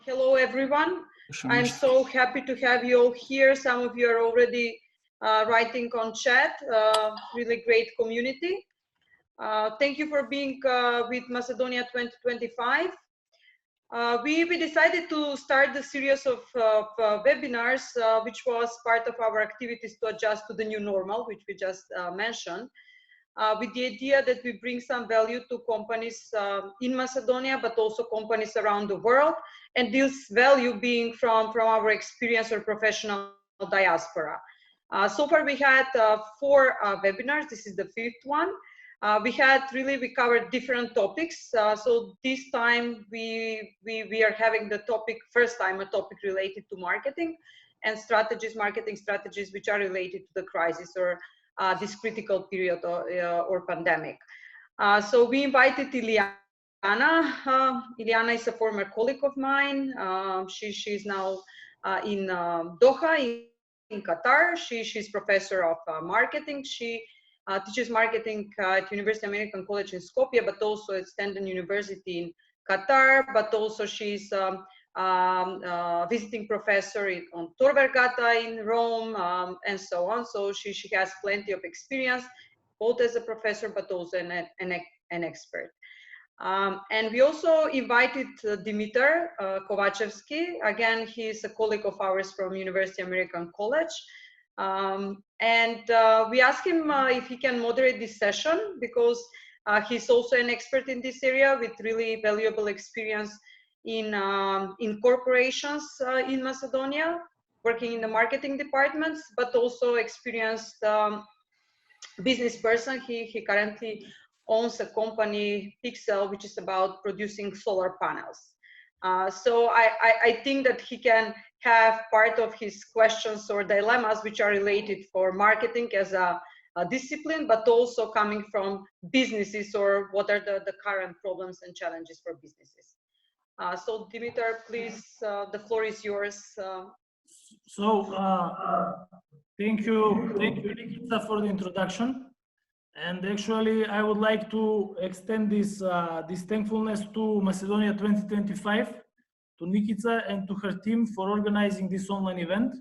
Hello, everyone. I'm so happy to have you all here. Some of you are already writing on chat. Really great community. Thank you for being with Macedonia 2025. We decided to start the series of webinars, which was part of our activities to adjust to the new normal, which we just mentioned. With the idea that we bring some value to companies in Macedonia, but also companies around the world, and this value being from our experience or professional diaspora. So far we had 4 webinars. This is the 5th one. We covered different topics. So this time we are having the topic, first time a topic related to marketing and strategies, marketing strategies, which are related to the crisis or this critical period or pandemic. So we invited Ilijana. Ilijana is a former colleague of mine. She's now in Doha, in Qatar. She's professor of marketing. She teaches marketing at University American College in Skopje, but also at Stenden University in Qatar. But also she's visiting professor on Tor Vergata in Rome, and so on. So she has plenty of experience, both as a professor, but also an expert. And we also invited Dimitar Kovacevski. Again, he's a colleague of ours from University American College. And we asked him if he can moderate this session, because he's also an expert in this area with really valuable experience in corporations in Macedonia, working in the marketing departments, but also experienced business person. He currently owns a company, Pixel, which is about producing solar panels. So I think that he can have part of his questions or dilemmas which are related for marketing as a discipline, but also coming from businesses, or what are the current problems and challenges for businesses. So Dimitar, please, the floor is yours. Thank you, Nikita, for the introduction. And actually, I would like to extend this thankfulness to Macedonia 2025, to Nikita and to her team for organizing this online event,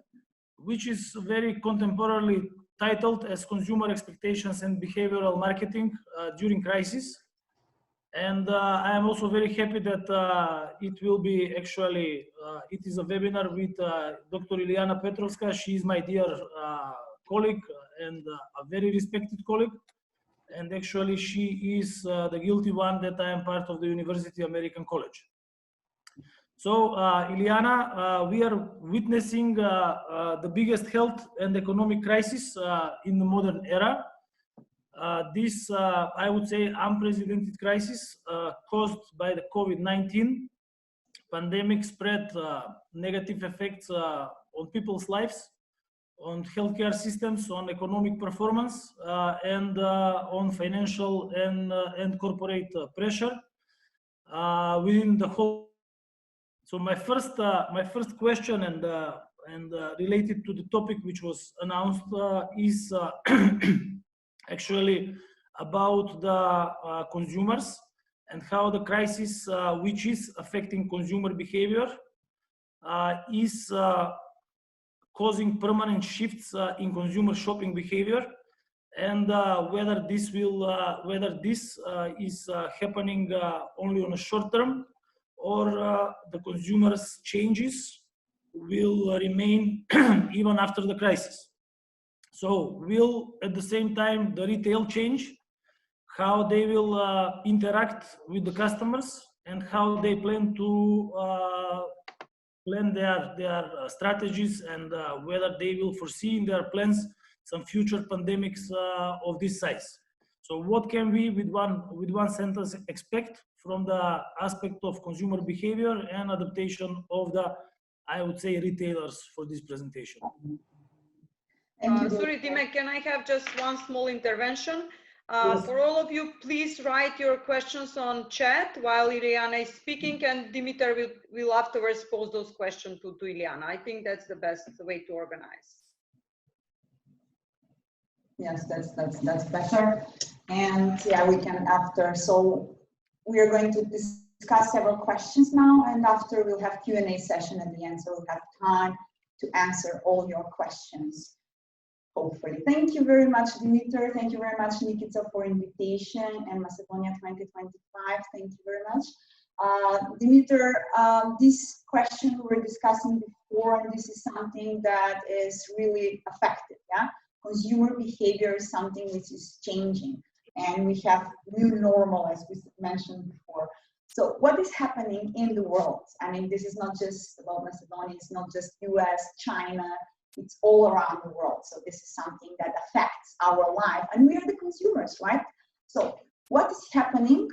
which is very contemporarily titled as Consumer Expectations and Behavioral Marketing During Crisis. And I am also very happy that it will be actually, it is a webinar with Dr. Ilijana Petrovska. She is my dear colleague and a very respected colleague. And actually she is the guilty one that I am part of the University American College. So Ilijana, we are witnessing the biggest health and economic crisis in the modern era. This, I would say, unprecedented crisis caused by the COVID-19 pandemic spread negative effects on people's lives, on healthcare systems, on economic performance, and on financial and corporate pressure within the whole. So my first question and related to the topic which was announced is actually about the consumers and how the crisis, which is affecting consumer behavior, is causing permanent shifts in consumer shopping behavior, and whether this is happening only on a short term, or the consumers' changes will remain even after the crisis. So will, at the same time, the retail change, how they will interact with the customers, and how they plan to plan their strategies, and whether they will foresee in their plans some future pandemics of this size. So what can we, with one sentence, expect from the aspect of consumer behavior and adaptation of the, I would say, retailers for this presentation? Sorry, Dime, can I have just one small intervention? Yes. For all of you, please write your questions on chat while Ilijana is speaking, and Dimitar will afterwards pose those questions to Ilijana. I think that's the best way to organize. Yes, that's better. And yeah, we can after. So we are going to discuss several questions now, and after we'll have Q&A session at the end, so we'll have time to answer all your questions, hopefully. Thank you very much, Dimitar. Thank you very much, Nikita, for invitation, and Macedonia 2025. Thank you very much. Dimitar, this question we were discussing before, and this is something that is really effective, yeah? Consumer behavior is something which is changing, and we have new normal, as we mentioned before. So what is happening in the world? I mean, this is not just about Macedonia, it's not just US, China, it's all around the world. So this is something that affects our life, and we are the consumers, right? So what is happening?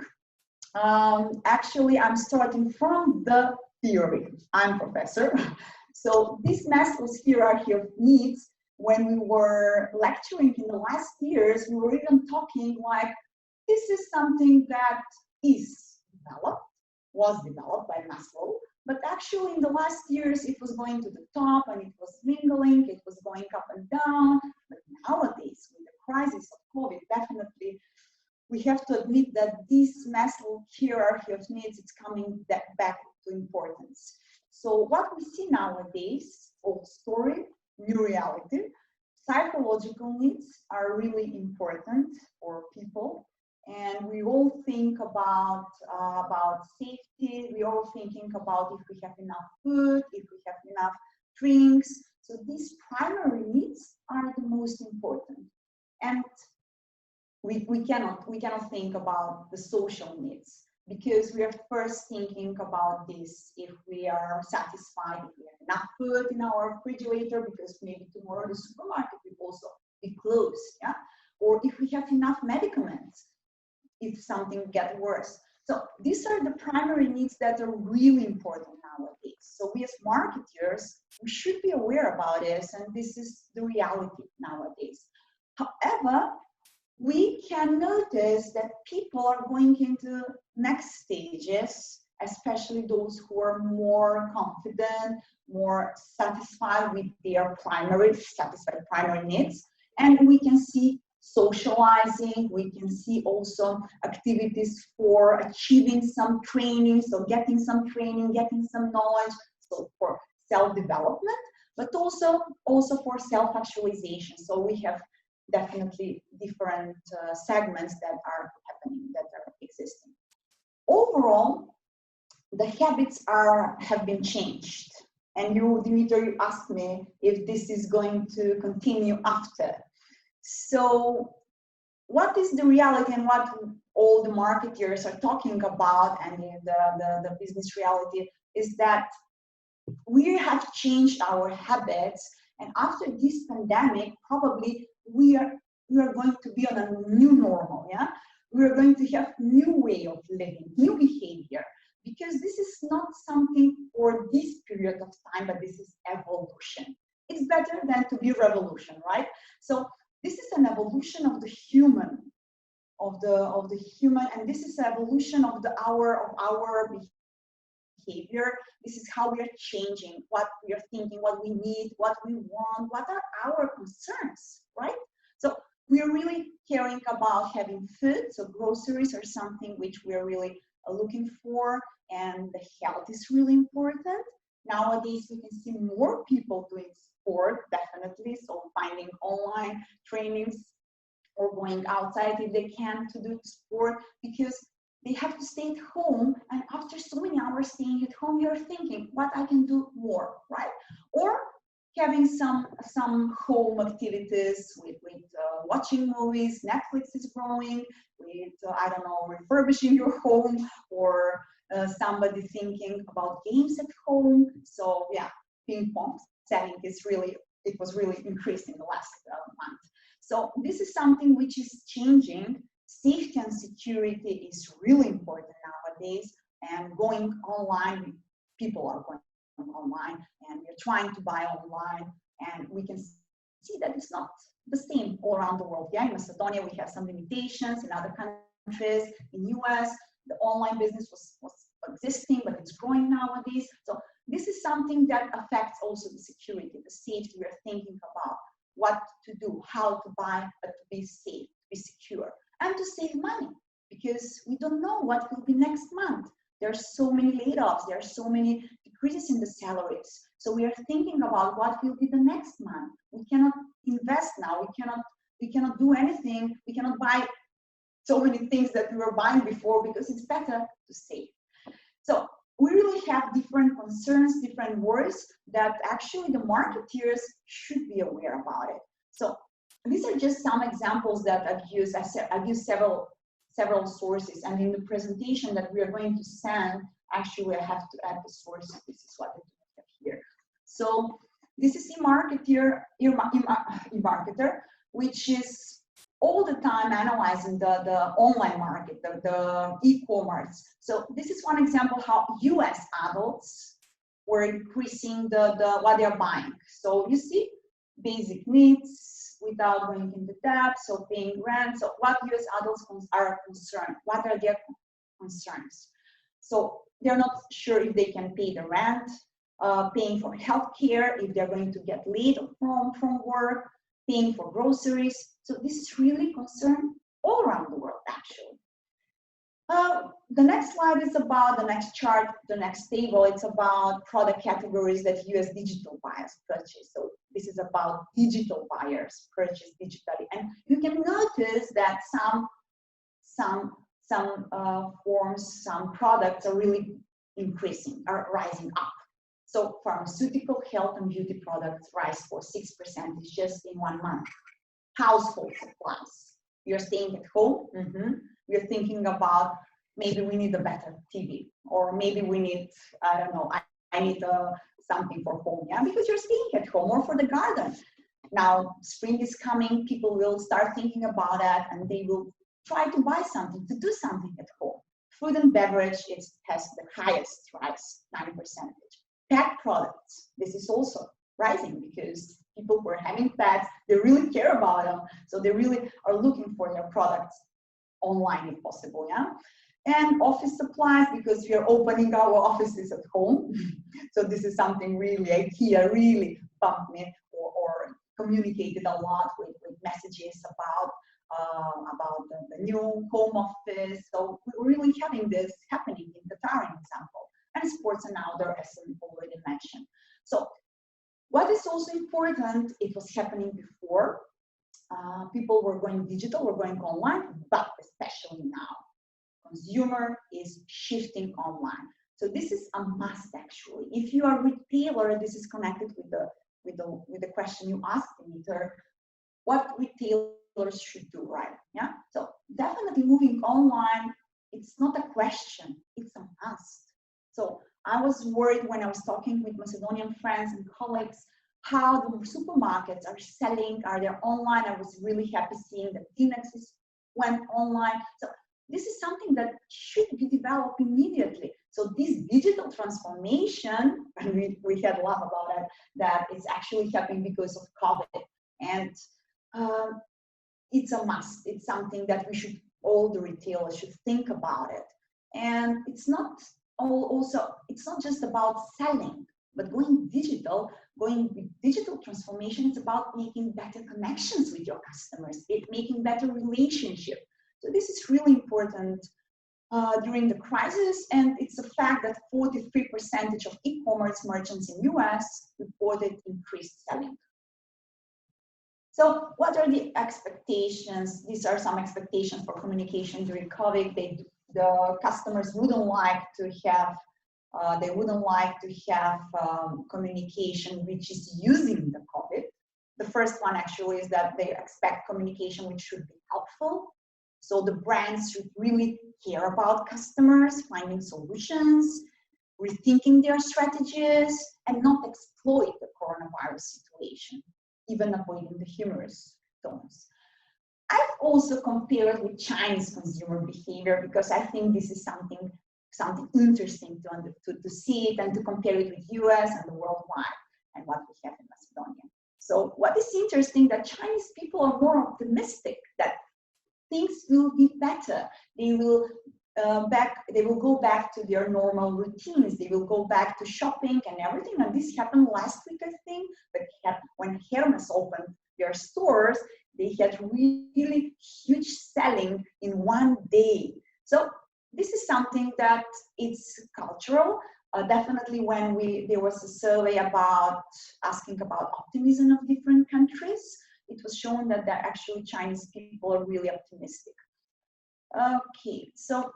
Actually, I'm starting from the theory. I'm professor. So this Maslow's hierarchy of needs, when we were lecturing in the last years, we were even talking like, this is something that is developed, was developed by Maslow, but actually in the last years, it was going to the top and it was mingling, it was going up and down. But nowadays, with the crisis of COVID, definitely, we have to admit that this Maslow hierarchy of needs is coming back to importance. So what we see nowadays, old story, new reality, psychological needs are really important for people. And we all think about safety. We all thinking about if we have enough food, if we have enough drinks. So these primary needs are the most important. And we cannot think about the social needs, because we are first thinking about this if we are satisfied, if we have enough food in our refrigerator, because maybe tomorrow the supermarket will also be closed, yeah? Or if we have enough medicaments, if something gets worse. So these are the primary needs that are really important nowadays. So we as marketers, we should be aware about this, and this is the reality nowadays. However, we can notice that people are going into next stages, especially those who are more confident, more satisfied with their primary needs. And we can see socializing, we can see also activities for achieving some training, so getting some training, getting some knowledge, so for self-development, but also for self-actualization. So we have definitely different segments that are happening, that are existing. Overall, the habits have been changed. And you, Dimitar, you asked me if this is going to continue after. So what is the reality and what all the marketers are talking about, and the business reality, is that we have changed our habits, and after this pandemic, probably we are going to be on a new normal, yeah? We are going to have new way of living, new behavior, because this is not something for this period of time, but this is evolution. It's better than to be revolution, right? So this is an evolution of the human, of the human, and this is an evolution of our behavior. This is how we are changing, what we are thinking, what we need, what we want, what are our concerns, right? So we are really caring about having food, so groceries are something which we are really looking for, and the health is really important. Nowadays, we can see more people doing sport, definitely, so finding online trainings or going outside if they can to do sport, because they have to stay at home, and after so many hours staying at home, you're thinking, what I can do more, right? Or having some home activities with watching movies. Netflix is growing with, I don't know, refurbishing your home, or somebody thinking about games at home. So yeah, ping pong setting was really increased in the last month. So this is something which is changing. Safety and security is really important nowadays, and going online, people are going online, and we're trying to buy online, and we can see that it's not the same all around the world. Yeah, in Macedonia, we have some limitations. In other countries, in US, the online business was existing, but it's growing nowadays. So this is something that affects also the security, the safety. We are thinking about what to do, how to buy, but to be safe, to be secure, and to save money, because we don't know what will be next month. There are so many layoffs, there are so many decreases in the salaries. So we are thinking about what will be the next month. We cannot invest now, we cannot do anything, we cannot buy so many things that we were buying before because it's better to save. So we really have different concerns, different worries that actually the marketeers should be aware about it. So these are just some examples that I've used. I've used several sources, and in the presentation that we are going to send, actually I have to add the source. This is what I have here. So this is eMarketer, which is all the time analyzing the online market, the e-commerce. So this is one example how US adults were increasing what they're buying. So you see, basic needs without going into debt, so paying rent. So what US adults are concerned, what are their concerns? So they're not sure if they can pay the rent, paying for healthcare, if they're going to get laid from work, paying for groceries. So this is really concern all around the world, actually. The next slide is about the next chart, the next table. It's about product categories that US digital buyers purchase. So this is about digital buyers purchase digitally. And you can notice that some forms, some products are really increasing, are rising up. So pharmaceutical, health, and beauty products rise for 6% just in 1 month. Household supplies. You're staying at home. You're thinking about maybe we need a better TV, or maybe we need, I don't know, I need something for home, yeah, because you're staying at home, or for the garden. Now, spring is coming, people will start thinking about that, and they will try to buy something, to do something at home. Food and beverage, it has the highest rise, 9%. Pet products, this is also rising because people who are having pets, they really care about them, so they really are looking for their products online if possible, yeah. And office supplies, because we are opening our offices at home. So this is something really, IKEA really bumped me or communicated a lot with messages about the new home office. So we're really having this happening in Qatar, for example, and sports and outdoor, as I already mentioned. So what is also important, it was happening before. People were going digital, were going online, but especially now. Consumer is shifting online. So this is a must, actually. If you are a retailer, this is connected with the question you asked, Dimitar, what retailers should do, right? Yeah. So definitely moving online, it's not a question, it's a must. So I was worried when I was talking with Macedonian friends and colleagues how the supermarkets are selling, are they online? I was really happy seeing that Kleenexes went online. So this is something that should be developed immediately. So this digital transformation, and we had a lot about it, that it's actually happening because of COVID. And it's a must. It's something that we should, all the retailers should think about it. And it's not it's not just about selling, but going digital, going with digital transformation, it's about making better connections with your customers, making better relationship. So this is really important during the crisis, and it's a fact that 43% of e-commerce merchants in US reported increased selling. So what are the expectations? These are some expectations for communication during COVID. The customers wouldn't like to have, communication which is using the COVID. The first one actually is that they expect communication which should be helpful. So the brands should really care about customers, finding solutions, rethinking their strategies, and not exploit the coronavirus situation, even avoiding the humorous tones. I've also compared with Chinese consumer behavior because I think this is something interesting to see it and to compare it with US and the worldwide and what we have in Macedonia. So what is interesting that Chinese people are more optimistic that things will be better. They will go back to their normal routines. They will go back to shopping and everything. And this happened last week, I think. But when Hermes opened their stores, they had really huge selling in one day. So this is something that it's cultural. Definitely when there was a survey about asking about optimism of different countries, it was shown that actually Chinese people are really optimistic. Okay, so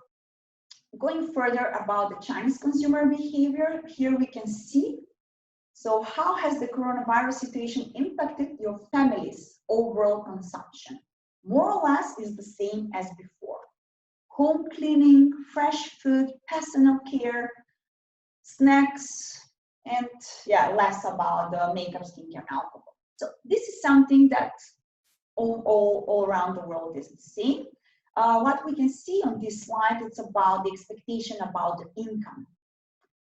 going further about the Chinese consumer behavior, here we can see, so how has the coronavirus situation impacted your family's overall consumption? More or less is the same as before. Home cleaning, fresh food, personal care, snacks, and yeah, less about the makeup, skincare, and alcohol. So this is something that all around the world is the same. What we can see on this slide, it's about the expectation about the income.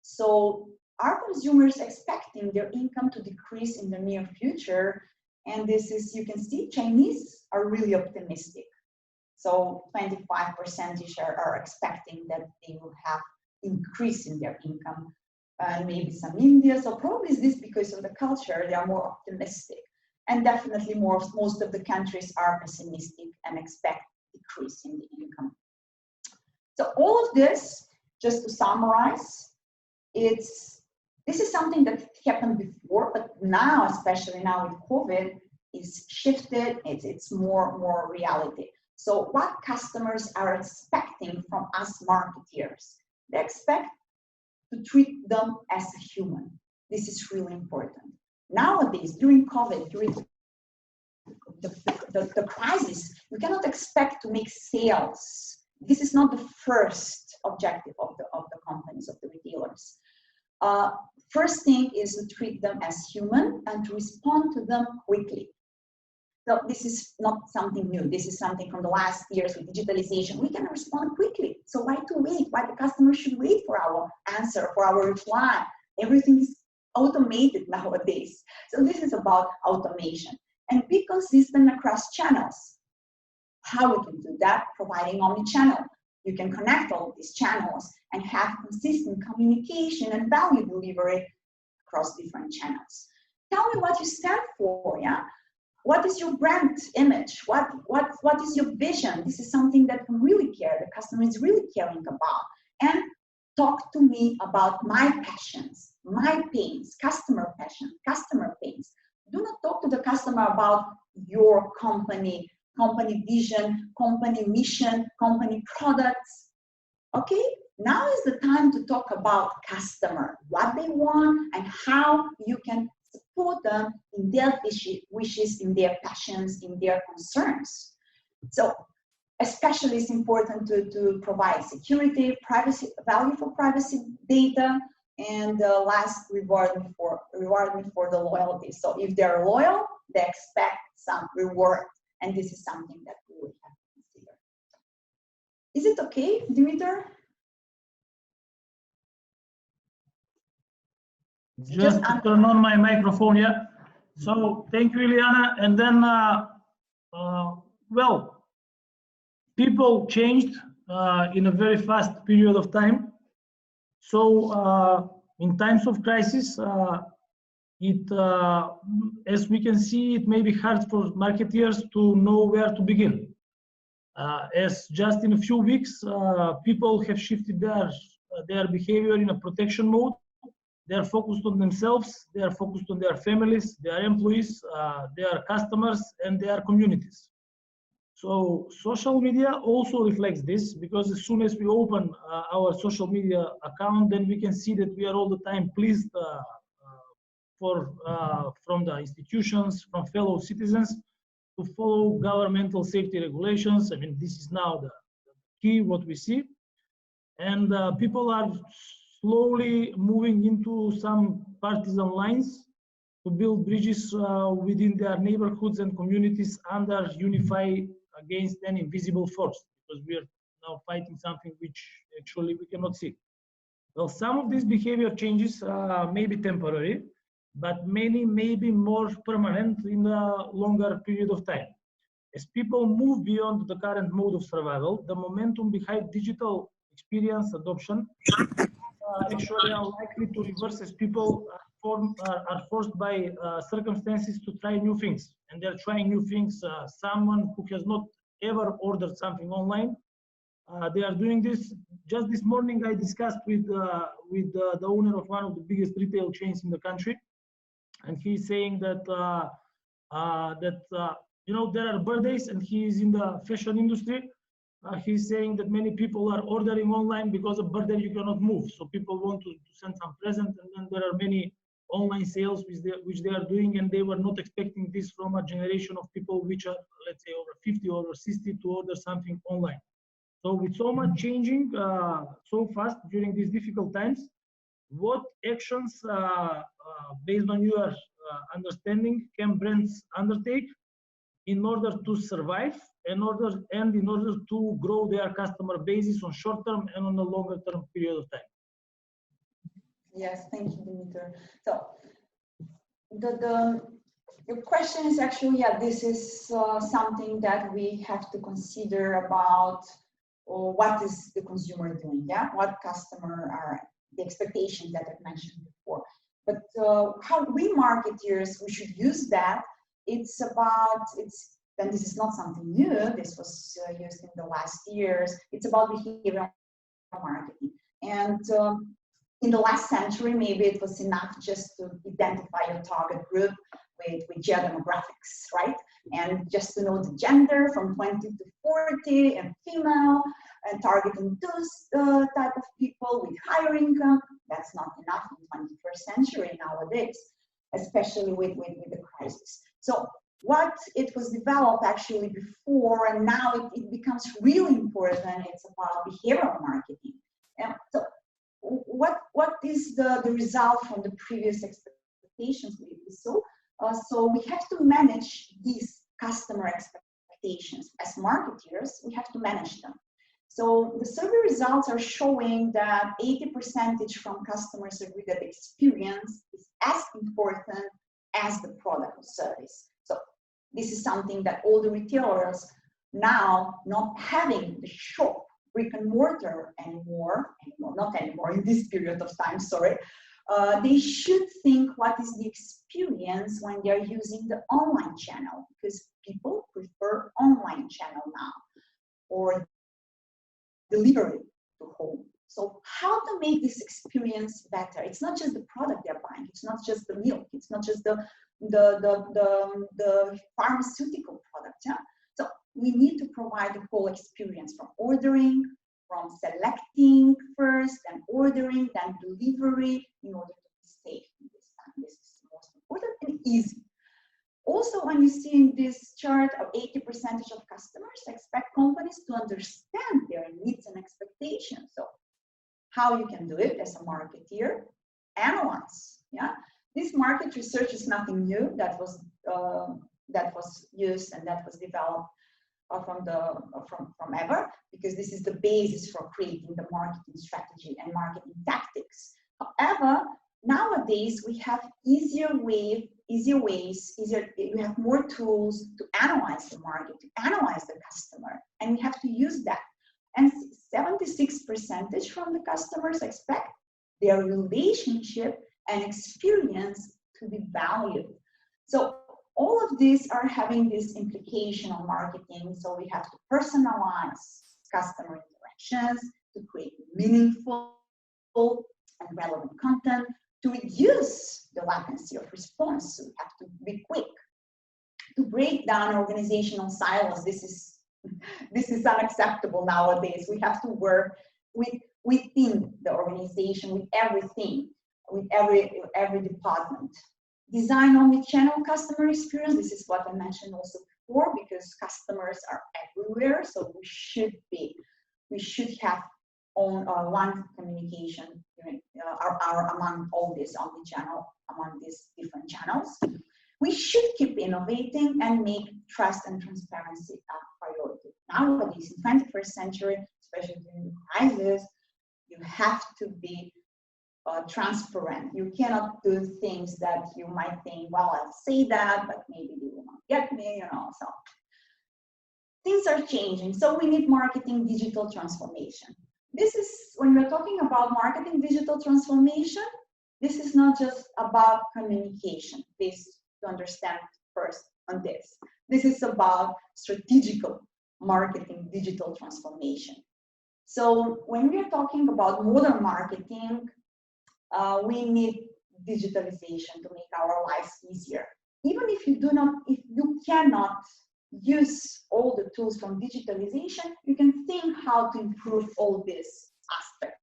So are consumers expecting their income to decrease in the near future? And this is, you can see, Chinese are really optimistic. So 25% are expecting that they will have increase in their income. Maybe some India. So probably is this because of the culture, they are more optimistic. And definitely most of the countries are pessimistic and expect decrease in the income. So all of this, just to summarize, this is something that happened before, but now, especially now with COVID, is shifted. It's more reality. So what customers are expecting from us marketeers? They expect to treat them as a human. This is really important. Nowadays, during COVID, during the crisis, we cannot expect to make sales. This is not the first objective of the companies, of the retailers. First thing is to treat them as human and to respond to them quickly. So this is not something new. This is something from the last years with digitalization. We can respond quickly. So why to wait? Why the customer should wait for our answer, for our reply? Everything is automated nowadays. So this is about automation. And be consistent across channels. How we can do that? Providing omni-channel. You can connect all of these channels and have consistent communication and value delivery across different channels. Tell me what you stand for, yeah? What is your brand image? What is your vision? This is something that we really care, the customer is really caring about. And talk to me about my passions, my pains, customer passion, customer pains. Do not talk to the customer about your company vision, company mission, company products. Okay, now is the time to talk about customer, what they want and how you can support them in their wishes, in their passions, in their concerns. So especially it's important to provide security, privacy, value for privacy data, and last, reward me for the loyalty. So if they're loyal, they expect some reward, and this is something that we will have to consider. Is it okay, Dimitar? Just to turn on my microphone, yeah. So thank you, Ilijana. And then, well, people changed in a very fast period of time. So in times of crisis, as we can see, it may be hard for marketeers to know where to begin. As just in a few weeks, people have shifted their behavior in a protection mode. They are focused on themselves, they are focused on their families, their employees, their customers, and their communities. So social media also reflects this, because as soon as we open our social media account, then we can see that we are all the time pleased from the institutions, from fellow citizens, to follow governmental safety regulations. I mean, this is now the key, what we see. And people are slowly moving into some partisan lines to build bridges within their neighborhoods and communities under unify against an invisible force, because we are now fighting something which actually we cannot see. Well, some of these behavior changes may be temporary, but many may be more permanent in a longer period of time. As people move beyond the current mode of survival, the momentum behind digital experience adoption actually are likely to reverse, as people are forced by circumstances to try new things. And they're trying new things. Someone who has not ever ordered something online They are doing this. Just this morning, I discussed with the owner of one of the biggest retail chains in the country, and he's saying that you know, there are birthdays, and he is in the fashion industry. He's saying that many people are ordering online because of birthday you cannot move, so people want to send some present, and then there are many online sales which they are doing, and they were not expecting this from a generation of people which are, let's say, over 50 or over 60 to order something online. So with so much changing so fast during these difficult times, what actions, based on your understanding, can brands undertake in order to survive, in order to grow their customer bases on short term and on a longer term period of time? Yes, thank you, Dimitar. So the question is actually, yeah, this is something that we have to consider about what is the consumer doing, yeah, what customer are the expectations that I've mentioned before. But how we marketeers, we should use that. And this is not something new, this was used in the last years. It's about behavioral marketing. And in the last century, maybe it was enough just to identify your target group with geodemographics, right? And just to know the gender from 20 to 40 and female, and targeting those type of people with higher income. That's not enough in 21st century nowadays, especially with the crisis. So what it was developed actually before, and now it becomes really important, it's about behavioral marketing. And so what is the result from the previous expectations we saw? So we have to manage these customer expectations. As marketeers, we have to manage them. So the survey results are showing that 80% from customers agree that the experience is as important as the product or service. So this is something that all the retailers now not having the shop, brick and mortar not anymore in this period of time, sorry, they should think what is the experience when they are using the online channel, because people prefer online channel now, or delivery to home. So how to make this experience better? It's not just the product they're buying, it's not just the milk, it's not just the pharmaceutical product. Yeah? So we need to provide the whole experience, from ordering, from selecting first, then ordering, then delivery, in order to be safe in this time. This is the most important and easy. Also, when you see in this chart, 80% of customers expect companies to understand their needs and expectations. So how you can do it as a marketeer? Analyze. Yeah, this market research is nothing new. That was used and that was developed from ever, because this is the basis for creating the marketing strategy and marketing tactics. However, nowadays we have we have more tools to analyze the market, to analyze the customer, and we have to use that. And 76% from the customers expect their relationship and experience to be valued. So all of these are having this implication on marketing. So we have to personalize customer interactions, to create meaningful and relevant content, to reduce the latency of response. So we have to be quick, to break down organizational silos. This is unacceptable nowadays. We have to work within the organization, with everything, with every department. Design omnichannel customer experience. This is what I mentioned also before, because customers are everywhere. So we should have one communication among all this omnichannel, among these different channels. We should keep innovating and make trust and transparency a priority. Nowadays, in 21st century, especially during the crisis, you have to be transparent. You cannot do things that you might think, well, I'll say that, but maybe they will not get me, you know. So things are changing. So we need marketing digital transformation. This is, when we're talking about marketing digital transformation, this is not just about communication. Please to understand first on this. This is about strategical marketing digital transformation. So when we are talking about modern marketing, we need digitalization to make our lives easier. Even if you cannot use all the tools from digitalization, you can think how to improve all these aspects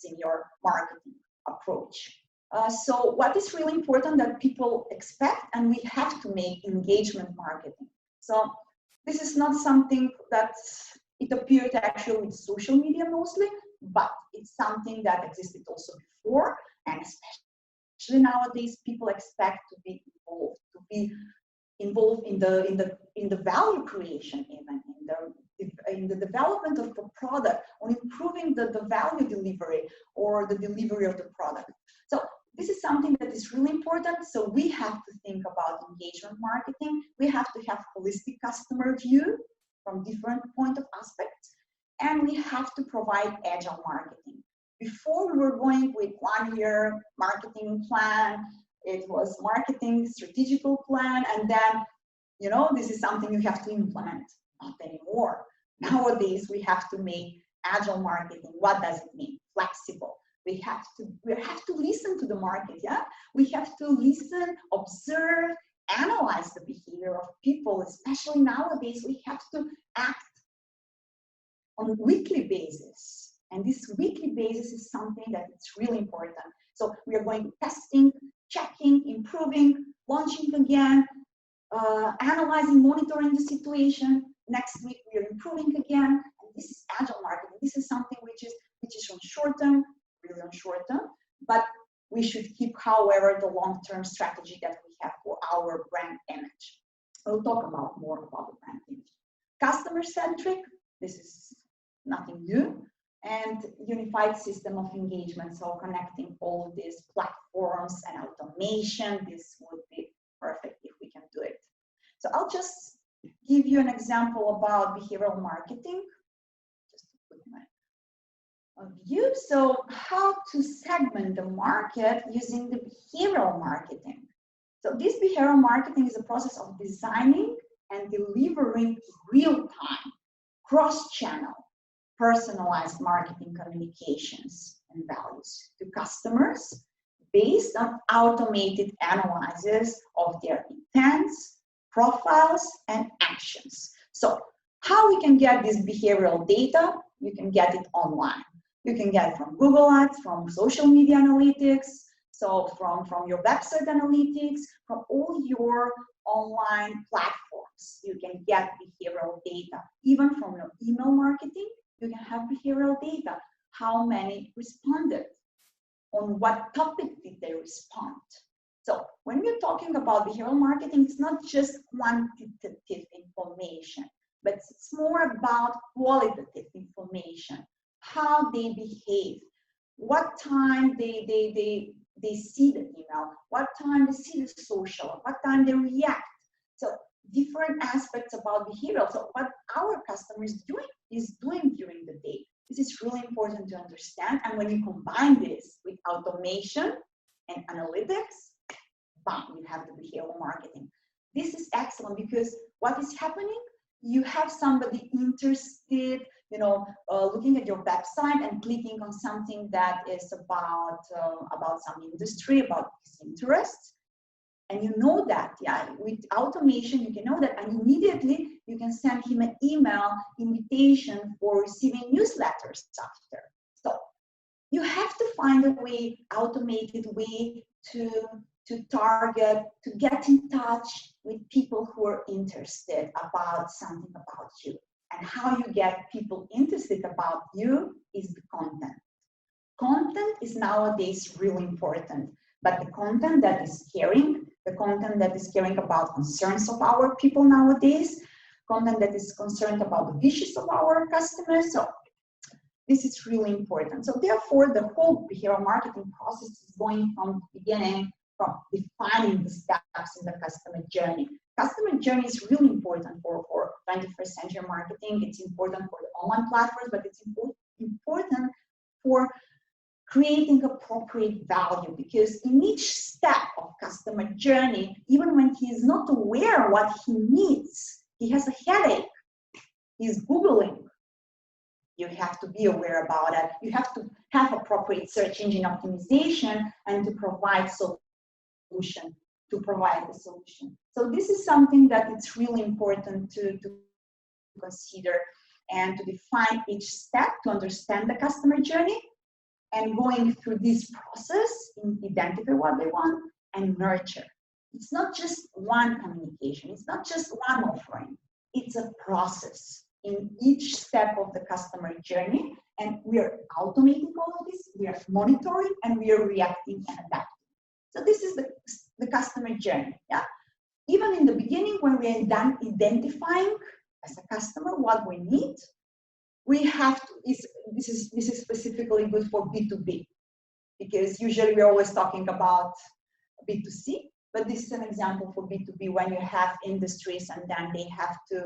in your marketing approach. So what is really important that people expect, and we have to make engagement marketing. So this is not something that it appeared actually with social media mostly, but it's something that existed also before, and especially nowadays people expect to be involved in the value creation, even in the development of the product, on improving the value delivery or the delivery of the product. So this is something that is really important. So we have to think about engagement marketing. We have to have holistic customer view from different point of aspects, and we have to provide agile marketing. Before we were going with 1 year marketing plan, it was marketing strategical plan, and then, you know, this is something you have to implement. Not anymore. Nowadays, we have to make agile marketing. What does it mean? Flexible. We have to listen to the market, yeah? We have to listen, observe, analyze the behavior of people, especially nowadays. We have to act on a weekly basis. And this weekly basis is something that is really important. So we are going testing, checking, improving, launching again, analyzing, monitoring the situation. Next week we are improving again. And this is agile marketing. This is something which is on short term, really on short term, but we should keep, however, the long-term strategy that we have for our brand image. We'll talk more about the brand image. Customer-centric, this is nothing new, and unified system of engagement, so connecting all these platforms and automation. This would be perfect if we can do it. So I'll just give you an example about behavioral marketing. Just to put my view. So how to segment the market using the behavioral marketing. So this behavioral marketing is a process of designing and delivering real-time, cross-channel, personalized marketing communications and values to customers based on automated analysis of their intents, profiles, and actions. So how we can get this behavioral data? You can get it online. You can get it from Google Ads, from social media analytics, so from your website analytics, from all your online platforms. You can get behavioral data. Even from your email marketing, you can have behavioral data. How many responded? On what topic did they respond? So when we're talking about behavioral marketing, it's not just quantitative information, but it's more about qualitative information. How they behave, what time they see the email, what time they see the social, what time they react. So different aspects about behavioral. So what our customers is doing during the day. This is really important to understand. And when you combine this with automation and analytics, bam, you have the behavioral marketing. This is excellent because what is happening? You have somebody interested, looking at your website and clicking on something that is about some industry, about his interests. And you know that, yeah, with automation, you can know that, and immediately you can send him an email invitation for receiving newsletters after. So you have to find a way, automated way to target, to get in touch with people who are interested about something about you. And how you get people interested about you is the content. Content is nowadays really important, but the content that is caring, the content that is caring about concerns of our people nowadays, content that is concerned about the wishes of our customers. So this is really important. So therefore, the whole behavioral marketing process is going from the beginning, from defining the steps in the customer journey. Customer journey is really important for 21st century marketing. It's important for the online platforms, but it's important for creating appropriate value, because in each step of customer journey, even when he is not aware what he needs, he has a headache, he's Googling, You have to be aware about it. You have to have appropriate search engine optimization and to provide solution, to provide the solution. So this is something that it's really important to consider and to define each step to understand the customer journey, and going through this process and identify what they want and nurture. It's not just one communication, it's not just one offering, it's a process in each step of the customer journey, and we are automating all of this, we are monitoring, and we are reacting and adapting. So this is the customer journey. Yeah. Even in the beginning, when we are done identifying as a customer what we need, we have to, this is specifically good for B2B, because usually we're always talking about B2C, but this is an example for B2B when you have industries and then they have to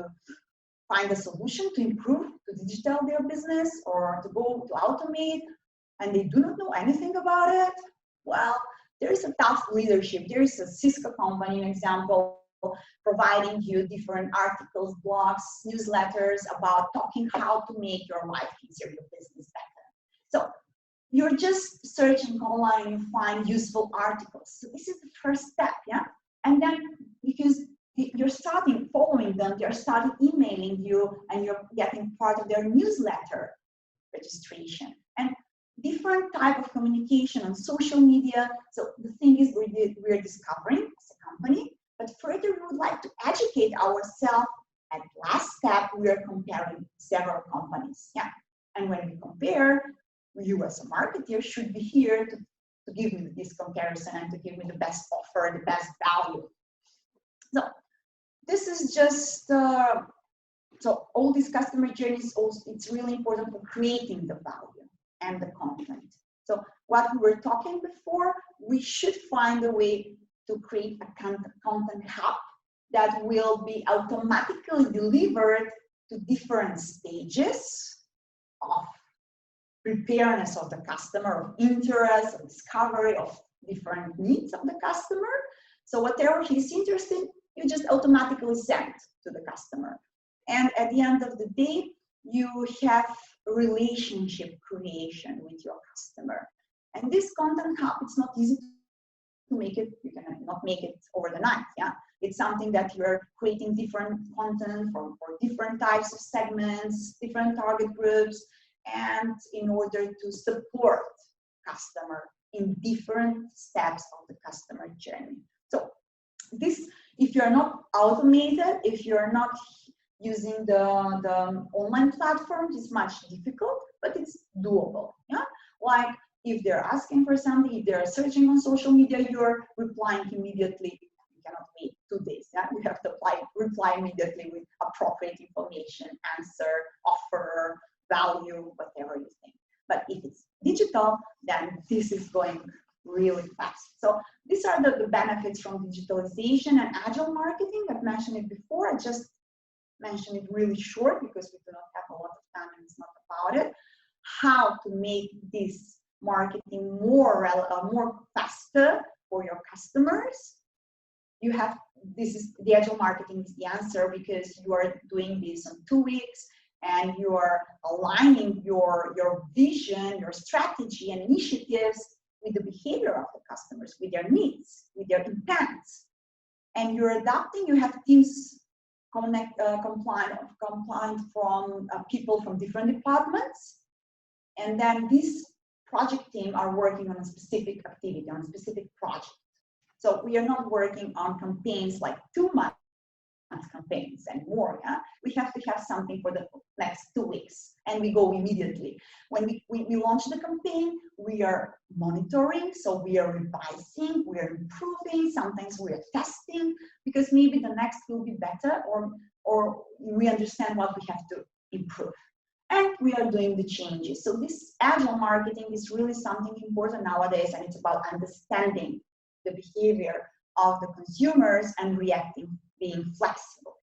find a solution to improve, to digital their business or to go to automate, and they do not know anything about it. Well, there is a tough leadership. There is a Cisco company, an example, providing you different articles, blogs, newsletters about talking how to make your life easier, your business better. So you're just searching online and find useful articles. So this is the first step, yeah? And then because you're starting following them, they're starting emailing you and you're getting part of their newsletter registration. And different type of communication on social media. So the thing is we're discovering as a company, but further we would like to educate ourselves. At last step, we are comparing several companies. Yeah. And when we compare, you as a marketer should be here to give me this comparison and to give me the best offer, the best value. So this is just, so all these customer journeys, also, it's really important for creating the value and the content. So what we were talking before, we should find a way to create a content hub that will be automatically delivered to different stages of preparedness of the customer, of interest, of discovery, of different needs of the customer. So whatever he's interested, you just automatically send to the customer. And at the end of the day, you have relationship creation with your customer. And this content hub, it's not easy to make it, you cannot make it over the night, yeah? It's something that you're creating different content for different types of segments, different target groups, and in order to support customer in different steps of the customer journey. So this, if you're not automated, if you're not using the online platforms, it's much difficult, but it's doable. Yeah, like if they're asking for something, if they're searching on social media, you're replying immediately. You cannot wait 2 days. Yeah, you have to reply immediately with appropriate information, answer, offer, value, whatever you think. But if it's digital, then this is going really fast. So these are the benefits from digitalization and agile marketing. I've mentioned it before. I just mention it really short because we do not have a lot of time and it's not about it. How to make this marketing more faster for your customers. You have, this is the agile marketing is the answer because you are doing this in 2 weeks and you are aligning your vision, your strategy and initiatives with the behavior of the customers, with their needs, with their intents. And you're adapting, you have teams compliant from people from different departments, and then this project team are working on a specific activity, on a specific project. So we are not working on campaigns like 2 months campaigns anymore. Yeah? We have to have something for the next 2 weeks, and we go immediately. When we launch the campaign, we are monitoring, so we are revising, we are improving, sometimes we are testing, because maybe the next will be better, or we understand what we have to improve. And we are doing the changes. So this agile marketing is really something important nowadays, and it's about understanding the behavior of the consumers and reacting, being flexible.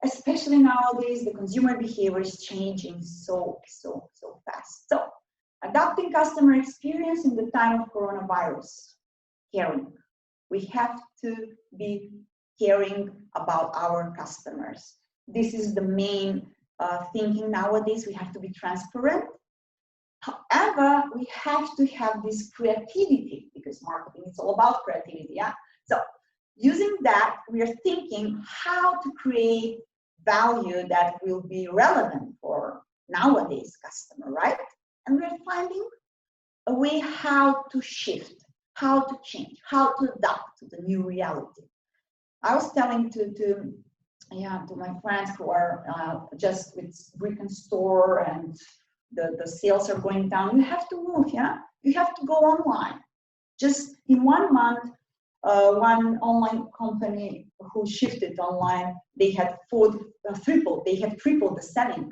Especially nowadays, the consumer behavior is changing so fast. So adapting customer experience in the time of coronavirus, caring. We have to be caring about our customers. This is the main thinking nowadays. We have to be transparent. However, we have to have this creativity, because marketing is all about creativity, yeah? So using that, we are thinking how to create value that will be relevant for nowadays customer, right? And we're finding a way how to shift, how to change, how to adapt to the new reality. I was telling to my friends who are just with brick and store and the sales are going down, you have to move, yeah? You have to go online. Just in 1 month, one online company who shifted online, they had tripled the selling.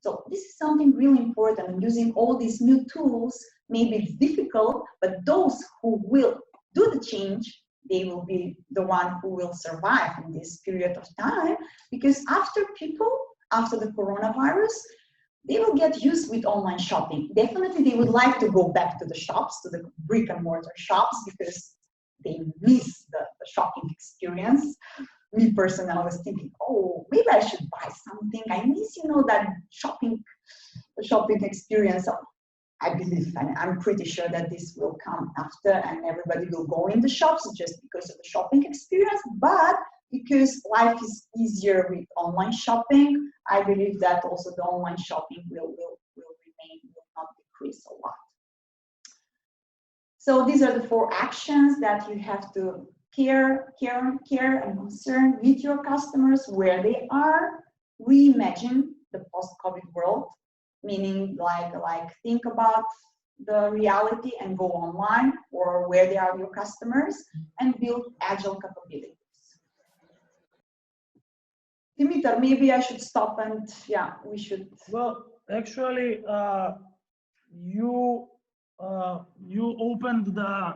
So this is something really important, and using all these new tools, maybe it's difficult, but those who will do the change, they will be the one who will survive in this period of time, because after the coronavirus, they will get used with online shopping. Definitely they would like to go back to the shops, to the brick and mortar shops, because they miss the shopping experience. Me personally, I was thinking, oh, maybe I should buy something. I miss, that shopping experience. So I believe, and I'm pretty sure that this will come after, and everybody will go in the shops just because of the shopping experience. But because life is easier with online shopping, I believe that also the online shopping will remain, will not decrease a lot. So these are the 4 actions that you have to care and concern with your customers where they are. Reimagine the post-COVID world, meaning like think about the reality and go online or where they are your customers, and build agile capabilities. Dimitar, maybe I should stop and we should. Well, actually, you opened the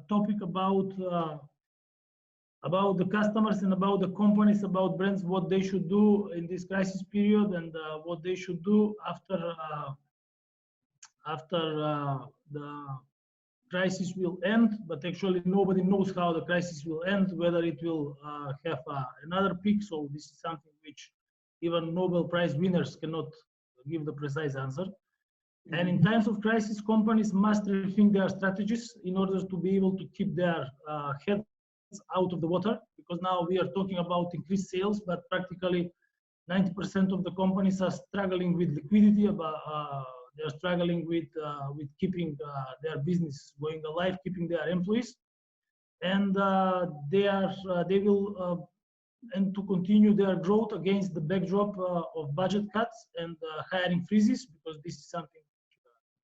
topic about the customers and about the companies, about brands, what they should do in this crisis period, and what they should do after the crisis will end. But actually nobody knows how the crisis will end, whether it will have another peak. So this is something which even Nobel Prize winners cannot give the precise answer. And in times of crisis, companies must rethink their strategies in order to be able to keep their heads out of the water, because now we are talking about increased sales, but practically 90% of the companies are struggling with liquidity. They are struggling with keeping their business going alive, keeping their employees, and they will and to continue their growth against the backdrop of budget cuts and hiring freezes, because this is something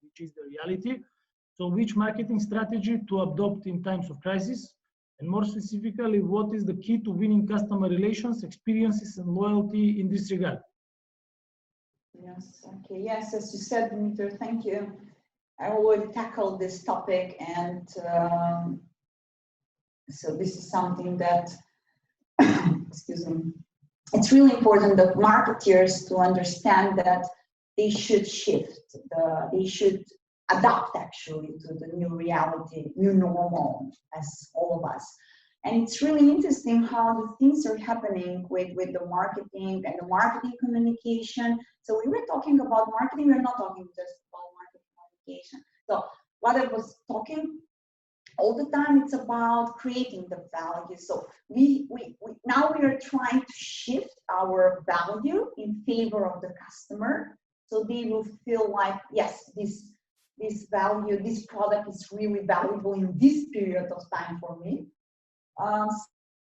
which is the reality. So which marketing strategy to adopt in times of crisis? And more specifically, what is the key to winning customer relations, experiences, and loyalty in this regard? Yes, okay, yes, as you said, Dimitar, thank you. I already tackled this topic, and so this is something that, excuse me, it's really important that marketers to understand that they should shift, they should adapt actually to the new reality, new normal, as all of us. And it's really interesting how the things are happening with the marketing and the marketing communication. So we were talking about marketing, we're not talking just about marketing communication. So what I was talking all the time, it's about creating the value. So now we are trying to shift our value in favor of the customer. So they will feel like, yes, this value, this product is really valuable in this period of time for me.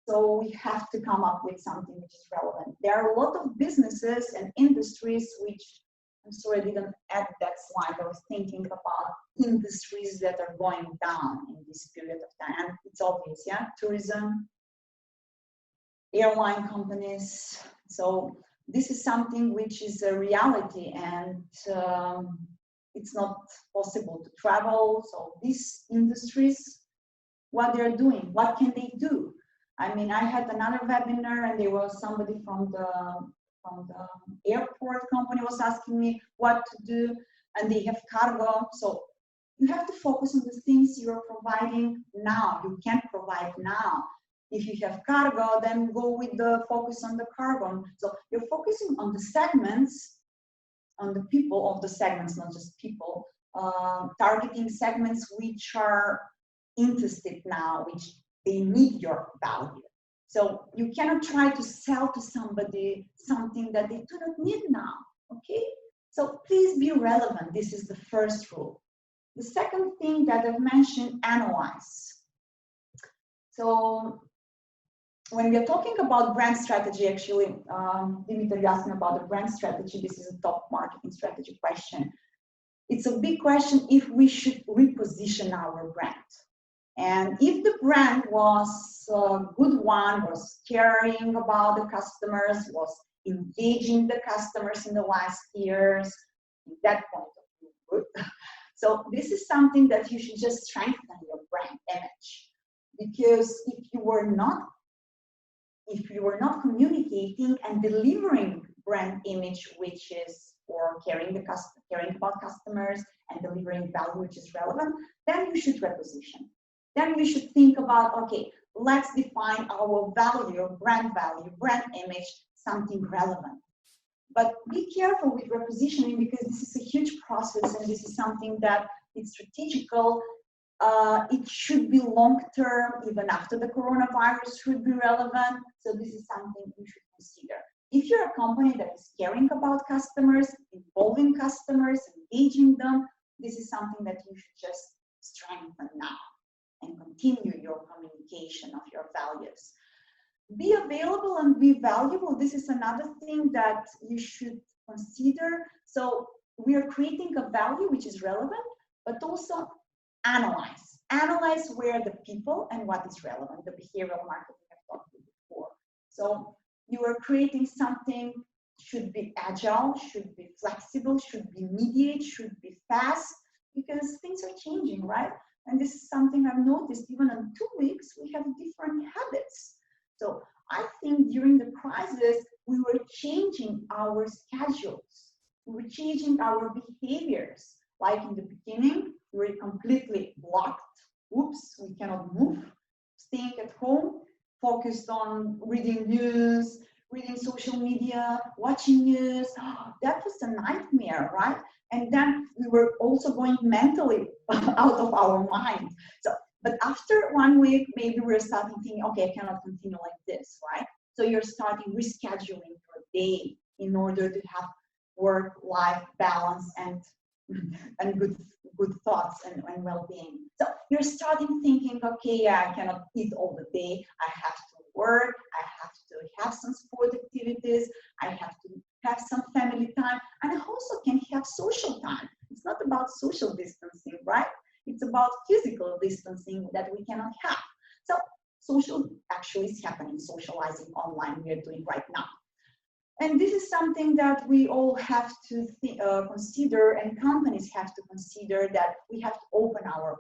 So we have to come up with something which is relevant. There are a lot of businesses and industries which, I'm sorry I didn't add that slide, I was thinking about industries that are going down in this period of time. And it's obvious, yeah, tourism, airline companies. So this is something which is a reality, and it's not possible to travel. So these industries, what they're doing, what can they do? I mean, I had another webinar, and there was somebody from the airport company was asking me what to do, and they have cargo. So you have to focus on the things you're providing now, you can provide now. If you have cargo, then go with the focus on the cargo. So you're focusing on the segments, on the people of the segments, not just people, targeting segments which are interested now, which they need your value. So you cannot try to sell to somebody something that they do not need now, okay? So please be relevant. This is the first rule. The second thing that I've mentioned, analyze. So when we are talking about brand strategy, actually, Dimitar asked me about the brand strategy. This is a top marketing strategy question. It's a big question if we should reposition our brand. And if the brand was a good one, was caring about the customers, was engaging the customers in the last years, in that point of view, good. So this is something that you should just strengthen your brand image. Because if you were not communicating and delivering brand image, which is for caring about customers and delivering value which is relevant, then you should reposition. Then we should think about, okay, let's define our value, brand image, something relevant. But be careful with repositioning because this is a huge process and this is something that is strategical. It should be long-term, even after the coronavirus should be relevant. So this is something you should consider. If you're a company that is caring about customers, involving customers, engaging them, this is something that you should just strengthen now and continue your communication of your values. Be available and be valuable. This is another thing that you should consider. So we are creating a value which is relevant, but also analyze. Analyze where the people and what is relevant, the behavioral marketing I've talked about before. So you are creating something, should be agile, should be flexible, should be immediate, should be fast, because things are changing, right? And this is something I've noticed, even in 2 weeks, we have different habits. So I think during the crisis, we were changing our schedules. We were changing our behaviors. Like in the beginning, we were completely locked. Oops, we cannot move. Staying at home, focused on reading news, reading social media, watching news. Oh, that was a nightmare, right? And then we were also going mentally out of our mind. So, but after 1 week, maybe we're starting thinking, okay, I cannot continue like this, right? So you're starting rescheduling your day in order to have work-life balance and good thoughts and well-being. So you're starting thinking, okay, yeah, I cannot eat all the day. I have to work. I have to have some sport activities. I have to have some family time. And I also can have social time. It's not about social distancing, right? It's about physical distancing that we cannot have. So social actually is happening, socializing online we are doing right now. And this is something that we all have to consider, and companies have to consider, that we have to open our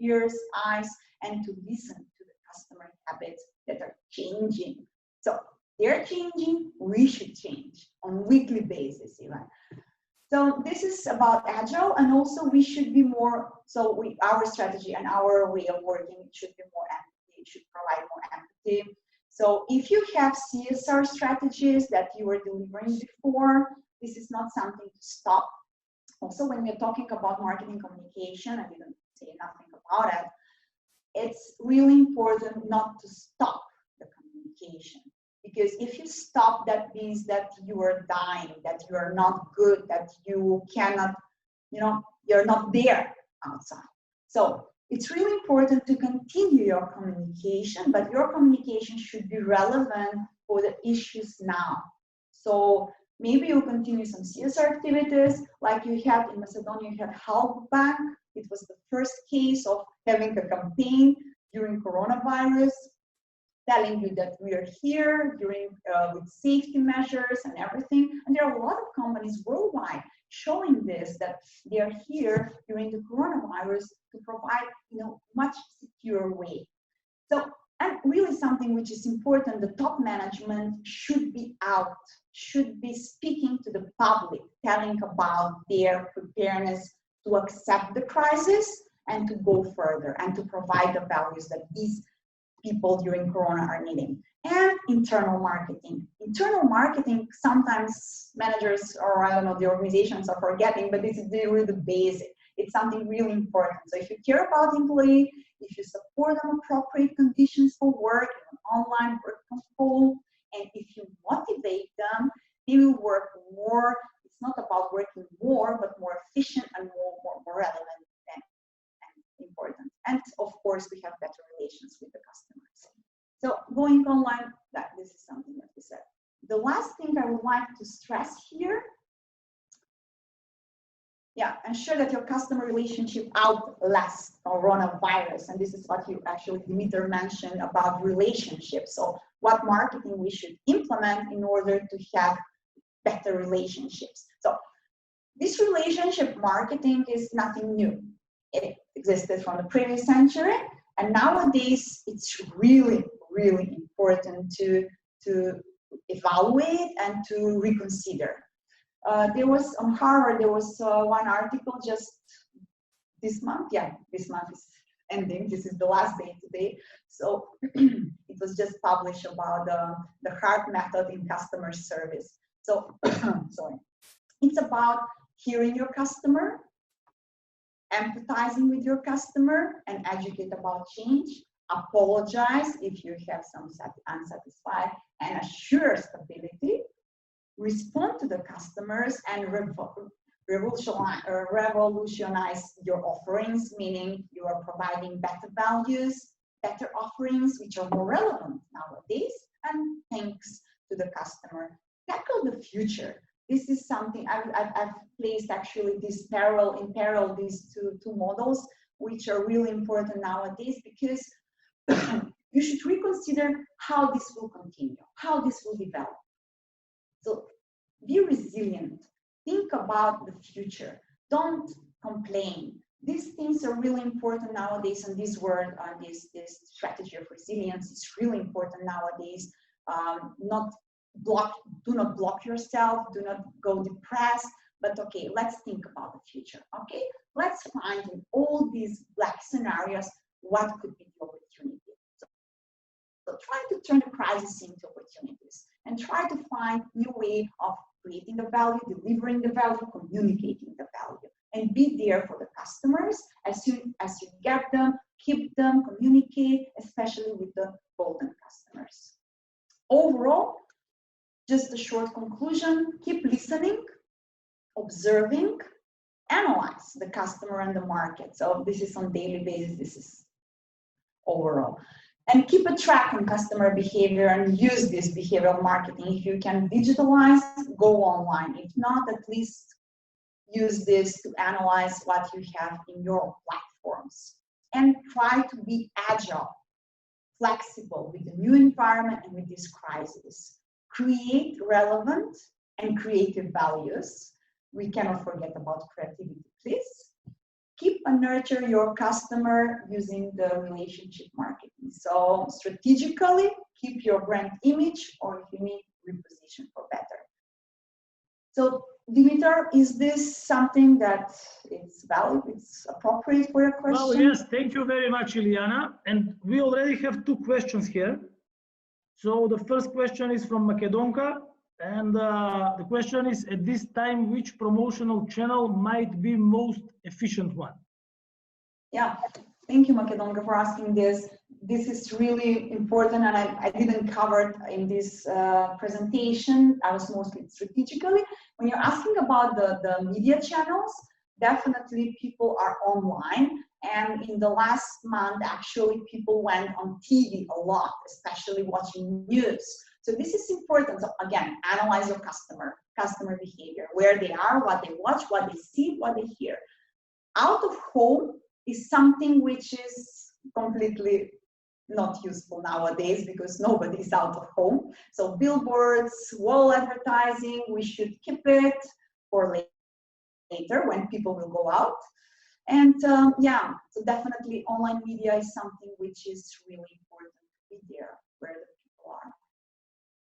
ears, eyes, and to listen to the customer habits that are changing. So they're changing, we should change on a weekly basis even. So this is about agile, and also we should be more, so our strategy and our way of working should be more empathy, it should provide more empathy. So if you have CSR strategies that you were delivering before, this is not something to stop. Also, when we're talking about marketing communication, I didn't say nothing about it, it's really important not to stop the communication. Because if you stop, that means that you are dying, that you are not good, that you cannot, you're not there outside. So it's really important to continue your communication, but your communication should be relevant for the issues now. So maybe you'll continue some CSR activities, like you had in Macedonia, you had Help Bank. It was the first case of having a campaign during coronavirus, telling you that we are here with safety measures and everything. And there are a lot of companies worldwide showing this, that they are here during the coronavirus to provide, much secure way. So, and really something which is important, the top management should be out, should be speaking to the public, telling about their preparedness to accept the crisis and to go further and to provide the values that these people during Corona are needing. And internal marketing. Internal marketing, sometimes managers or I don't know, the organizations are forgetting, but this is really the basic. It's something really important. So if you care about employee, if you support them appropriate conditions for work, online, work from home, and if you motivate them, they will work more. It's not about working more, but more efficient and more relevant and important. And of course, we have better relations with the customers. So going online, this is something that we said. The last thing I would like to stress here, ensure that your customer relationship outlasts coronavirus. And this is what you actually, Dimitar mentioned about relationships. So what marketing we should implement in order to have better relationships. So this relationship marketing is nothing new. It existed from the previous century. And nowadays, it's really, really important to evaluate and to reconsider. There was on Harvard, there was one article just this month. Yeah, this month is ending. This is the last day today. So it was just published about the HART method in customer service. So, sorry. It's about hearing your customer, empathizing with your customer, and educate about change. Apologize if you have some unsatisfied, and assure stability. Respond to the customers and revolutionize your offerings, meaning you are providing better values, better offerings, which are more relevant nowadays, and thanks to the customer. Tackle the future. This is something I've placed actually these these two models, which are really important nowadays, because you should reconsider how this will continue, how this will develop. So be resilient, think about the future, don't complain. These things are really important nowadays, and this word, this strategy of resilience is really important nowadays. Do not block yourself, do not go depressed, but okay, let's think about the future, okay? Let's find in all these black scenarios, what could be the opportunity. So try to turn the crisis into opportunities and try to find new way of creating the value, delivering the value, communicating the value, and be there for the customers as soon as you get them, keep them, communicate, especially with the golden customers. Overall, just a short conclusion, keep listening, observing, analyze the customer and the market. So this is on daily basis, this is overall. And keep a track on customer behavior and use this behavioral marketing. If you can digitalize, go online. If not, at least use this to analyze what you have in your platforms. And try to be agile, flexible with the new environment and with this crisis. Create relevant and creative values. We cannot forget about creativity, please. Keep and nurture your customer using the relationship marketing. So strategically, keep your brand image, or if you need, reposition for better. So Dimitar, is this something that is valid, it's appropriate for your question? Well, yes, thank you very much, Ilijana. And we already have two questions here. So the first question is from Makedonka. And the question is, at this time, which promotional channel might be most efficient one? Yeah, thank you, Makedonka, for asking this. This is really important, and I didn't cover it in this presentation. I was mostly strategically. When you're asking about the media channels, definitely people are online. And in the last month, actually, people went on TV a lot, especially watching news. So this is important. So again, analyze your customer behavior, where they are, what they watch, what they see, what they hear. Out of home is something which is completely not useful nowadays because nobody is out of home. So billboards, wall advertising, we should keep it for later when people will go out. And yeah, so definitely online media is something which is really important to be there where the people are.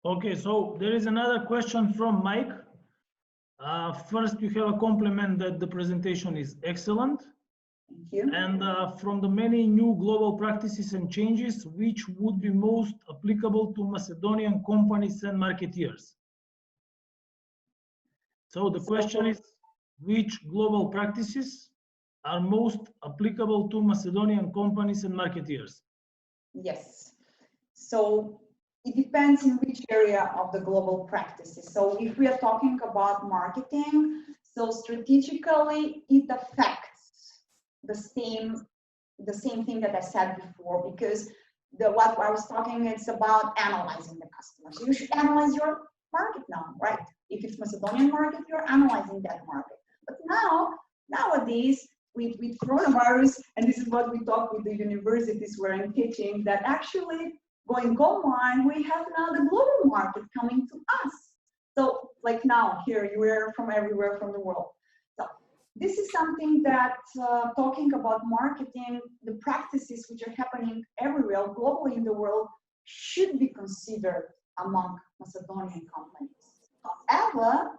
Okay, so there is another question from Mike. First, you have a compliment that the presentation is excellent. Thank you. And from the many new global practices and changes, which would be most applicable to Macedonian companies and marketeers? So the question is, which global practices are most applicable to Macedonian companies and marketeers? Yes. So it depends in which area of the global practices. So if we are talking about marketing, so strategically it affects the same thing that I said before, because what I was talking is about analyzing the customer. So you should analyze your market now, right? If it's Macedonian market, you're analyzing that market. But nowadays, with coronavirus, and this is what we talk with the universities where I'm teaching, that actually going online, we have now the global market coming to us. So like now, here, you are from everywhere from the world. So this is something that talking about marketing, the practices which are happening everywhere, globally in the world, should be considered among Macedonian companies. However,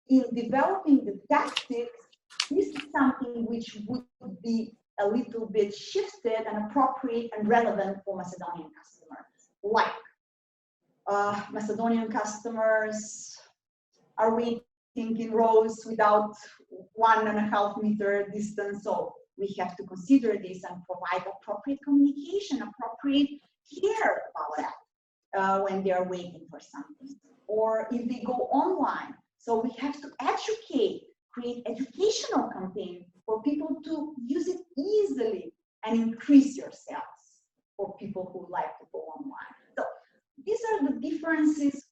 in developing the tactics, this is something which would be a little bit shifted and appropriate and relevant for Macedonian customers. Like Macedonian customers are waiting in rows without 1.5 meter distance. So we have to consider this and provide appropriate communication, appropriate care about that when they are waiting for something. Or if they go online, so we have to educate, create educational campaign for people to use it easily and increase your sales for people who like to go online. So these are the differences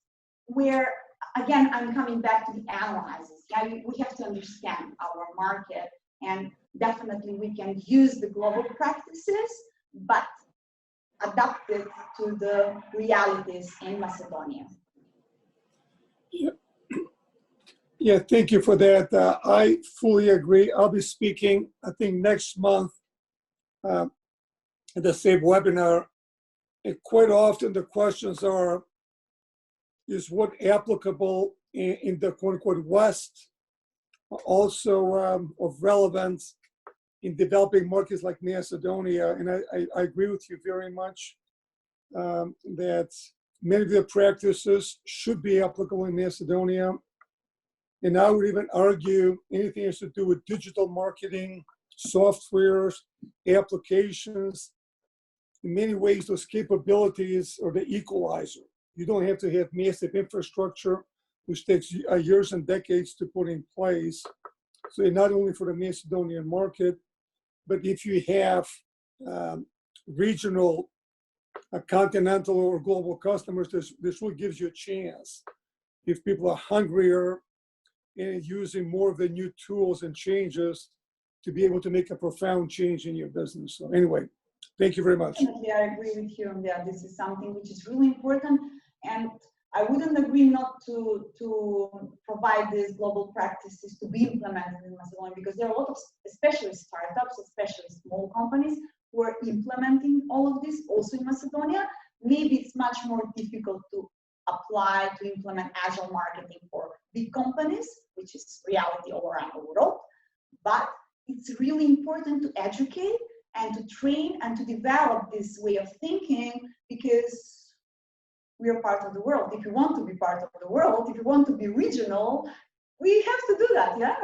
where, again, I'm coming back to the analysis. Yeah, we have to understand our market, and definitely we can use the global practices, but adapt it to the realities in Macedonia. Yeah, thank you for that. I fully agree. I'll be speaking, I think, next month at the same webinar. And quite often the questions are, is what applicable in the quote-unquote West also of relevance in developing markets like Macedonia? And I agree with you very much that many of the practices should be applicable in Macedonia. And I would even argue anything has to do with digital marketing, softwares, applications. In many ways, those capabilities are the equalizer. You don't have to have massive infrastructure, which takes years and decades to put in place. So not only for the Macedonian market, but if you have regional, continental, or global customers, this really gives you a chance. If people are hungrier and using more of the new tools and changes to be able to make a profound change in your business. So anyway, thank you very much. Yeah, I agree with you on that. This is something which is really important. And I wouldn't agree not to provide these global practices to be implemented in Macedonia, because there are a lot of, especially startups, especially small companies, who are implementing all of this also in Macedonia. Maybe it's much more difficult to apply, to implement agile marketing for big companies, which is reality all around the world. But it's really important to educate and to train and to develop this way of thinking, because we are part of the world. If you want to be part of the world, if you want to be regional, we have to do that, yeah?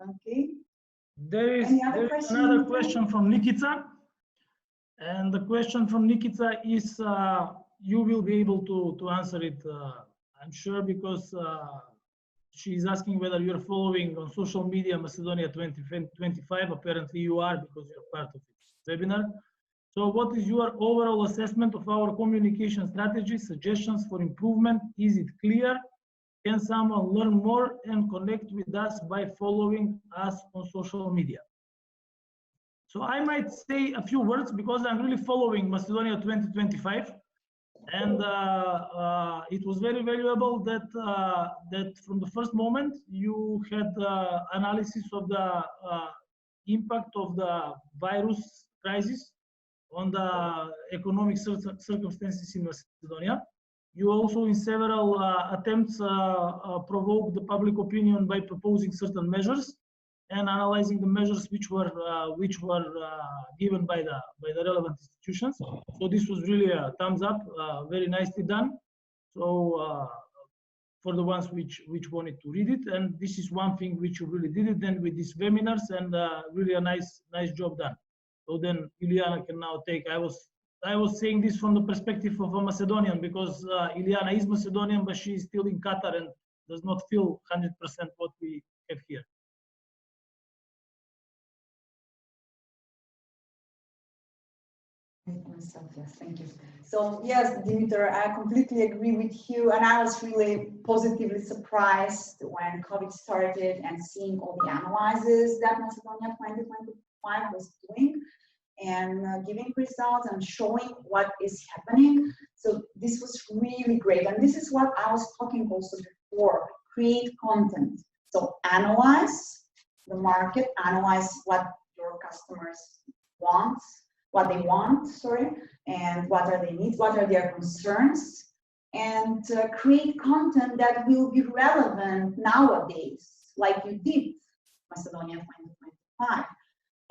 Okay. There's another question from Nikita. And the question from Nikita is, you will be able to answer it, I'm sure, because she is asking whether you're following on social media Macedonia 2025. Apparently you are, because you're part of this webinar. So what is your overall assessment of our communication strategy, suggestions for improvement? Is it clear? Can someone learn more and connect with us by following us on social media? So I might say a few words, because I'm really following Macedonia 2025. And it was very valuable that that from the first moment you had analysis of the impact of the virus crisis on the economic circumstances in Macedonia. You also, in several attempts, provoked the public opinion by proposing certain measures. and analyzing the measures which were given by the relevant institutions. So this was really a thumbs up, very nicely done. So for the ones which wanted to read it, and this is one thing which you really did it then with these webinars, and really a nice job done. So then Ilijana can now take. I was saying this from the perspective of a Macedonian, because Ilijana is Macedonian, but she is still in Qatar and does not feel 100% what we have here. Myself, yes, thank you. So yes, Dimitar, I completely agree with you, and I was really positively surprised when COVID started and seeing all the analyses that Macedonia 2025 was doing and giving results and showing what is happening. So this was really great, and this is what I was talking also before: create content. So analyze the market, analyze what your customers want. What they want, and what are their needs, what are their concerns, and create content that will be relevant nowadays, like you did, Macedonia 2025,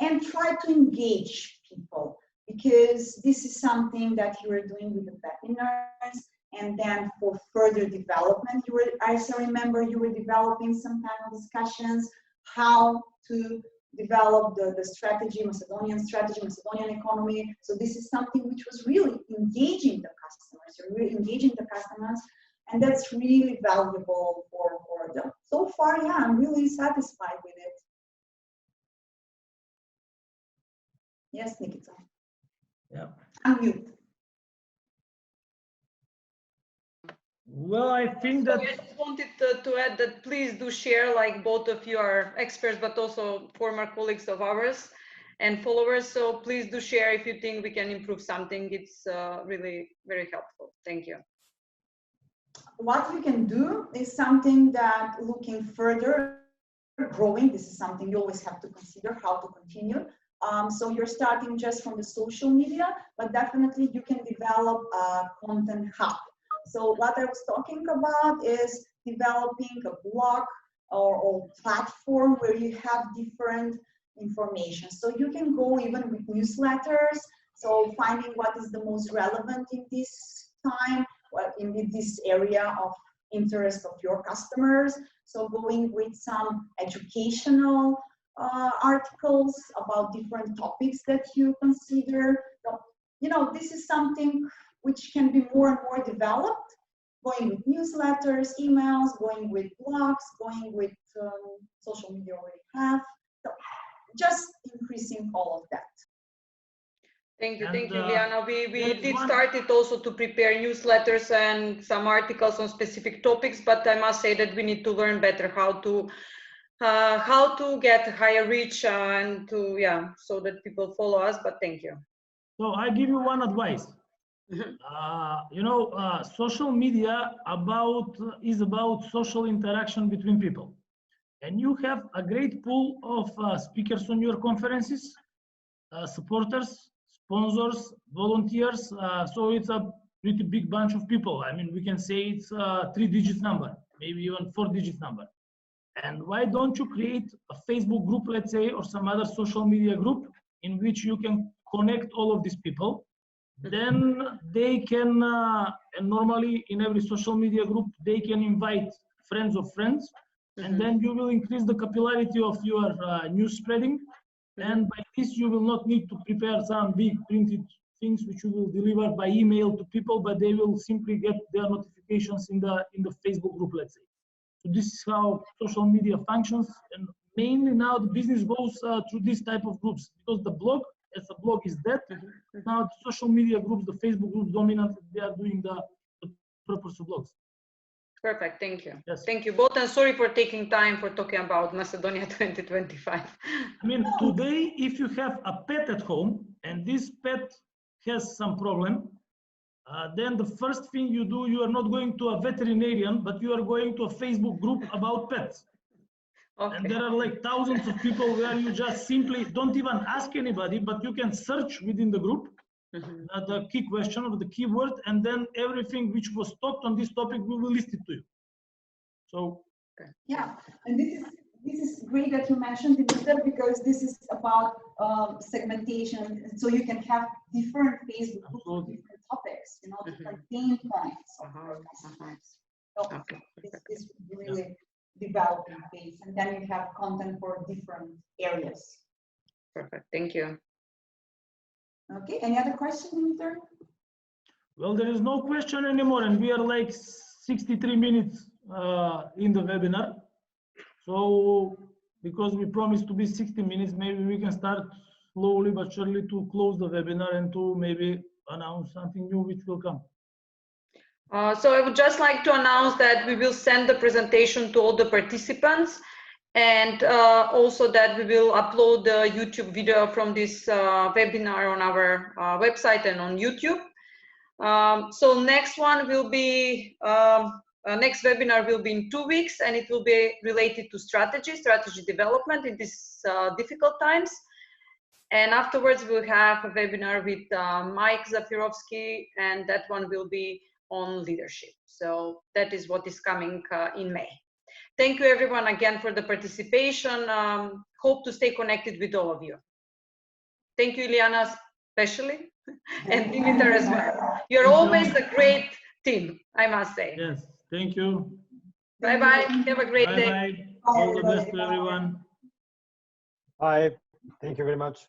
and try to engage people, because this is something that you are doing with the webinars, and then for further development, I still remember you were developing some panel discussions, how to develop the strategy, Macedonian economy. So this is something which was really engaging the customers. You're really engaging the customers, and that's really valuable for them. So far, yeah, I'm really satisfied with it. Yes, Nikita. Yeah. Unmute. Well, I think that. I just wanted to add that please do share, like both of you are experts, but also former colleagues of ours and followers. So please do share if you think we can improve something. It's really very helpful. Thank you. What you can do is something that looking further, growing, this is something you always have to consider how to continue. So you're starting just from the social media, but definitely you can develop a content hub. So what I was talking about is developing a blog or platform where you have different information. So you can go even with newsletters. So finding what is the most relevant in this time, in this area of interest of your customers. So going with some educational articles about different topics that you consider. So, you know, this is something which can be more and more developed, going with newsletters, emails, going with blogs, going with social media already have. So just increasing all of that. Thank you, Ilijana. We did start it also to prepare newsletters and some articles on specific topics, but I must say that we need to learn better how to get higher reach and to, yeah, so that people follow us, but thank you. So I give you one advice. You know, social media is about social interaction between people, and you have a great pool of speakers on your conferences, supporters, sponsors, volunteers. So it's a pretty big bunch of people. I mean, we can say it's a 3-digit number, maybe even 4-digit number. And why don't you create a Facebook group, let's say, or some other social media group in which you can connect all of these people? Then they can, and normally in every social media group, they can invite friends of friends, and then you will increase the capillarity of your news spreading. And by this, you will not need to prepare some big printed things which you will deliver by email to people, but they will simply get their notifications in the Facebook group, let's say. So this is how social media functions, and mainly now the business goes through this type of groups, because the blog, as a blog, is dead. Now the social media groups, the Facebook groups dominant, they are doing the purpose of blogs. Perfect, thank you. Yes. Thank you both, and sorry for taking time for talking about Macedonia 2025. I mean, today, if you have a pet at home and this pet has some problem, then the first thing you do, you are not going to a veterinarian, but you are going to a Facebook group about pets. Okay. And there are like thousands of people where you just simply don't even ask anybody, but you can search within the group the key question or the keyword, and then everything which was talked on this topic, we will list it to you. So yeah, and this this is great that you mentioned Dimitar, because this is about segmentation, so you can have different Facebook groups for different topics, you know, different pain points of your customers. So this would be really developing phase, and then you have content for different areas. Perfect. Thank you. Okay. Any other question, Dimitar? Well, there is no question anymore, and we are like 63 minutes in the webinar. So, because we promised to be 60 minutes, maybe we can start slowly but surely to close the webinar and to maybe announce something new which will come. So I would just like to announce that we will send the presentation to all the participants, and also that we will upload the YouTube video from this webinar on our website and on YouTube. So next one will be, next webinar will be in 2 weeks, and it will be related to strategy development in these difficult times. And afterwards we'll have a webinar with Mike Zafirovsky, and that one will be on leadership. So that is what is coming in May. Thank you everyone again for the participation. Hope to stay connected with all of you. Thank you, Ilijana, especially, and Dimitar as well. You're always a great team, I must say. Yes, thank you. Bye-bye. Have a great day. Bye-bye. All the best to everyone. Bye. Thank you very much.